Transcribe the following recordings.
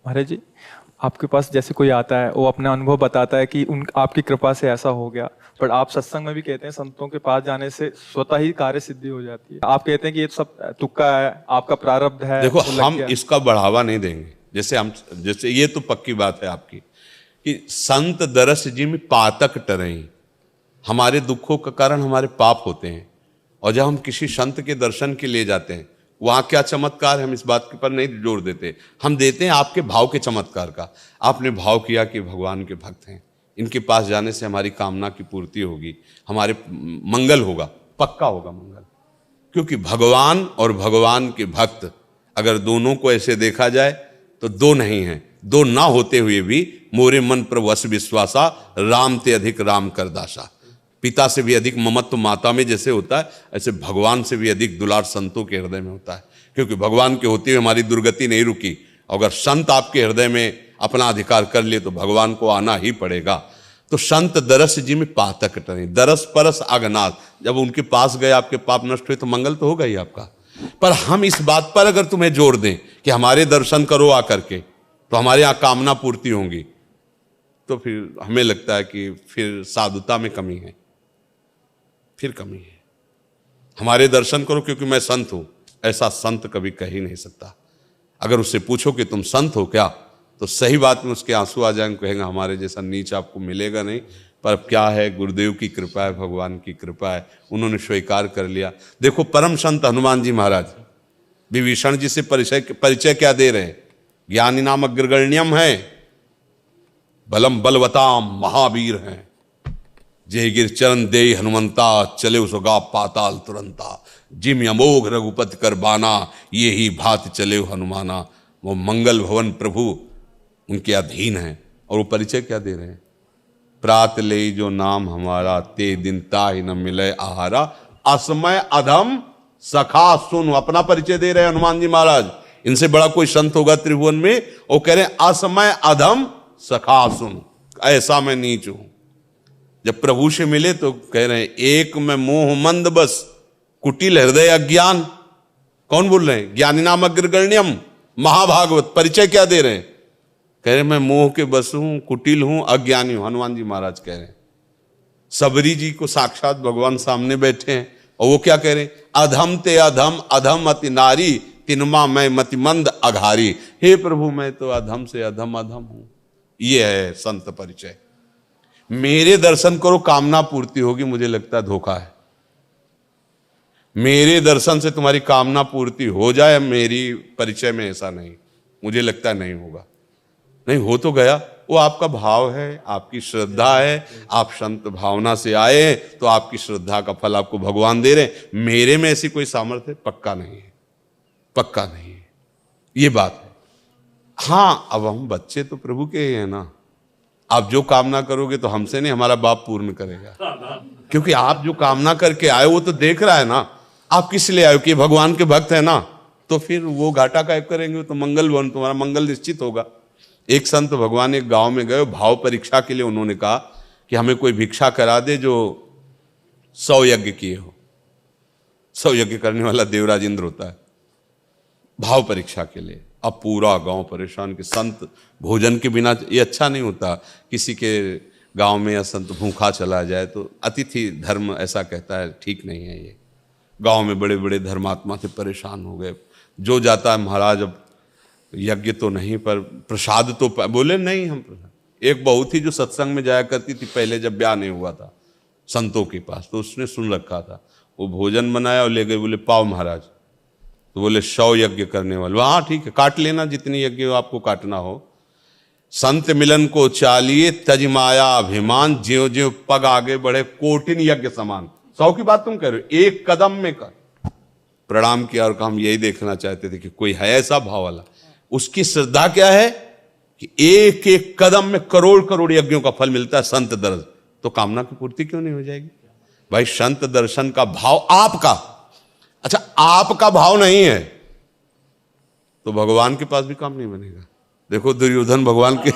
महाराज जी, आपके पास जैसे कोई आता है वो अपना अनुभव बताता है कि उन आपकी कृपा से ऐसा हो गया, पर आप सत्संग में भी कहते हैं संतों के पास जाने से स्वतः ही कार्य सिद्धि हो जाती है। आप कहते हैं कि ये सब तुक्का है, आपका प्रारब्ध है, देखो, वो लग हम गया। इसका बढ़ावा नहीं देंगे। जैसे ये तो पक्की बात है आपकी कि संत दरस जिम पातक टरई, हमारे दुखों का कारण हमारे पाप होते हैं। और जब हम किसी संत के दर्शन के लिए जाते हैं, वहां क्या चमत्कार है, हम इस बात के पर नहीं जोर देते। हम देते हैं आपके भाव के चमत्कार का। आपने भाव किया कि भगवान के भक्त हैं, इनके पास जाने से हमारी कामना की पूर्ति होगी, हमारे मंगल होगा, पक्का होगा मंगल। क्योंकि भगवान और भगवान के भक्त अगर दोनों को ऐसे देखा जाए तो दो नहीं हैं। दो ना होते हुए भी मोरे मन पर वश विश्वासा, राम ते अधिक राम कर दासा। पिता से भी अधिक ममत्व माता में जैसे होता है, ऐसे भगवान से भी अधिक दुलार संतों के हृदय में होता है। क्योंकि भगवान के होते हुए हमारी दुर्गति नहीं रुकी। अगर संत आपके हृदय में अपना अधिकार कर लिए तो भगवान को आना ही पड़ेगा। तो संत दरस जी में पातक टरे, दरस परस अगनाथ। जब उनके पास गए, आपके पाप नष्ट हुए, तो मंगल तो होगा ही आपका। पर हम इस बात पर अगर तुम्हें जोर दें कि हमारे दर्शन करो आकर के, तो हमारे यहां कामना पूर्ति होंगी, तो फिर हमें लगता है कि फिर साधुता में कमी है, फिर कमी है। हमारे दर्शन करो क्योंकि मैं संत हूं, ऐसा संत कभी कह ही नहीं सकता। अगर उससे पूछो कि तुम संत हो क्या, तो सही बात में उसके आंसू आ जाएंगे, कहेंगे हमारे जैसा नीच आपको मिलेगा नहीं। पर क्या है, गुरुदेव की कृपा है, भगवान की कृपा है, उन्होंने स्वीकार कर लिया। देखो, परम संत हनुमान जी महाराज विभीषण जी से परिचय क्या दे रहे हैं? ज्ञानी नाम अग्रगण्यम है, बलम बलवताम महावीर हैं, जय गिर चरण दे हनुमंता, चले उसगा पाताल तुरंता, जिम अमोघ रघुपति कर बाना, ये ही भात चले हनुमाना। वो मंगल भवन प्रभु उनके अधीन है। और वो परिचय क्या दे रहे हैं? प्रात ले जो नाम हमारा, ते दिन ताहि न मिले आहारा, असमय अधम सखा सुन। अपना परिचय दे रहे हैं हनुमान जी महाराज। इनसे बड़ा कोई संत होगा त्रिभुवन में? वो कह रहे हैं असमय अधम सखा सुन, ऐसा मैं नीच हूं। जब प्रभु से मिले तो कह रहे हैं एक में मोह मंद बस, कुटिल हृदय अज्ञान। कौन बोल रहे हैं? ज्ञानी नाम अग्रगण्यम महाभागवत। परिचय क्या दे रहे हैं? कह रहे मैं मोह के बस हूं, कुटिल हूं, अज्ञानी हूं। हनुमान जी महाराज कह रहे हैं। सबरी जी को साक्षात भगवान सामने बैठे हैं और वो क्या कह रहे हैं? अधम ते अधम, अधम अति नारी, तिनमा मैं मतिमंद अघारी। हे प्रभु, मैं तो अधम से अधम अधम हूं। ये है संत परिचय। मेरे दर्शन करो कामना पूर्ति होगी, मुझे लगता है धोखा है। मेरे दर्शन से तुम्हारी कामना पूर्ति हो जाए, मेरी परिचय में ऐसा नहीं, मुझे लगता है नहीं होगा। नहीं हो तो गया, वो आपका भाव है, आपकी श्रद्धा है। आप संत भावना से आए तो आपकी श्रद्धा का फल आपको भगवान दे रहे। मेरे में ऐसी कोई सामर्थ्य पक्का नहीं है, पक्का नहीं है, ये बात है। हां, अब हम बच्चे तो प्रभु के ही हैं ना। आप जो कामना करोगे तो हमसे नहीं, हमारा बाप पूर्ण करेगा। क्योंकि आप जो कामना करके आए वो तो देख रहा है ना। आप किस लिए आए? कि भगवान के भक्त है ना, तो फिर वो घाटा कायब करेंगे तो मंगल भवन, तुम्हारा मंगल निश्चित होगा। एक संत भगवान एक गांव में गए, भाव परीक्षा के लिए। उन्होंने कहा कि हमें कोई भिक्षा करा दे जो 100 यज्ञ किए हो। 100 यज्ञ करने वाला देवराज इंद्र होता है, भाव परीक्षा के लिए। अब पूरा गांव परेशान कि संत भोजन के बिना, ये अच्छा नहीं होता। किसी के गांव में या संत भूखा चला जाए तो अतिथि धर्म ऐसा कहता है, ठीक नहीं है ये। गांव में बड़े बड़े धर्मात्मा थे, परेशान हो गए। जो जाता है महाराज, अब यज्ञ तो नहीं पर प्रसाद तो बोले नहीं हम प्रसाद। एक बहू थी जो सत्संग में जाया करती थी पहले, जब ब्याह नहीं हुआ था संतों के पास, तो उसने सुन रखा था। वो भोजन बनाया और ले गए, बोले पाओ महाराज। तो बोले 100 यज्ञ करने वाले। हाँ ठीक है, काट लेना जितनी यज्ञ आपको काटना हो। संत मिलन को चालिए, तज माया अभिमान, ज्यो ज्यो पग आगे बढ़े, कोटिन यज्ञ समान। 100 की बात तुम कह रहे हो, एक कदम में कर। प्रणाम किया और हम यही देखना चाहते थे कि कोई है ऐसा भाव वाला। उसकी श्रद्धा क्या है कि एक एक कदम में करोड़ करोड़ यज्ञों का फल मिलता है संत दर्शन। तो कामना की पूर्ति क्यों नहीं हो जाएगी भाई? संत दर्शन का भाव आपका, अच्छा आपका भाव नहीं है तो भगवान के पास भी काम नहीं बनेगा। देखो दुर्योधन भगवान के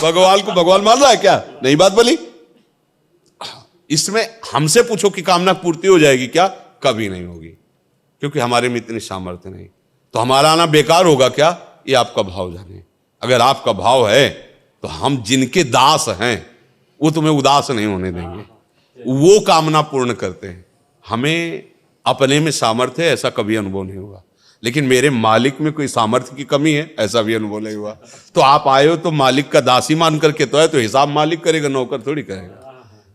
भगवान को भगवान मान रहा है क्या? नहीं बात बोली। इसमें हमसे पूछो कि कामना पूर्ति हो जाएगी क्या? कभी नहीं होगी, क्योंकि हमारे में इतनी सामर्थ्य नहीं। तो हमारा आना बेकार होगा क्या? ये आपका भाव जाने। अगर आपका भाव है तो हम जिनके दास हैं वो तुम्हें उदास नहीं होने देंगे, वो कामना पूर्ण करते हैं। हमें अपने में सामर्थ्य है ऐसा कभी अनुभव नहीं हुआ, लेकिन मेरे मालिक में कोई सामर्थ्य की कमी है ऐसा भी अनुभव नहीं हुआ। तो आप आए हो तो मालिक का दासी मान करके तो है, तो हिसाब मालिक करेगा, नौकर थोड़ी करेगा।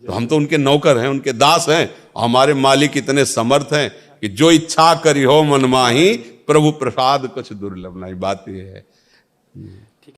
तो हम तो उनके नौकर हैं, उनके दास हैं। हमारे मालिक इतने समर्थ हैं कि जो इच्छा करी हो मन माही, प्रभु प्रसाद कुछ दुर्लभ नहीं। बात यह है।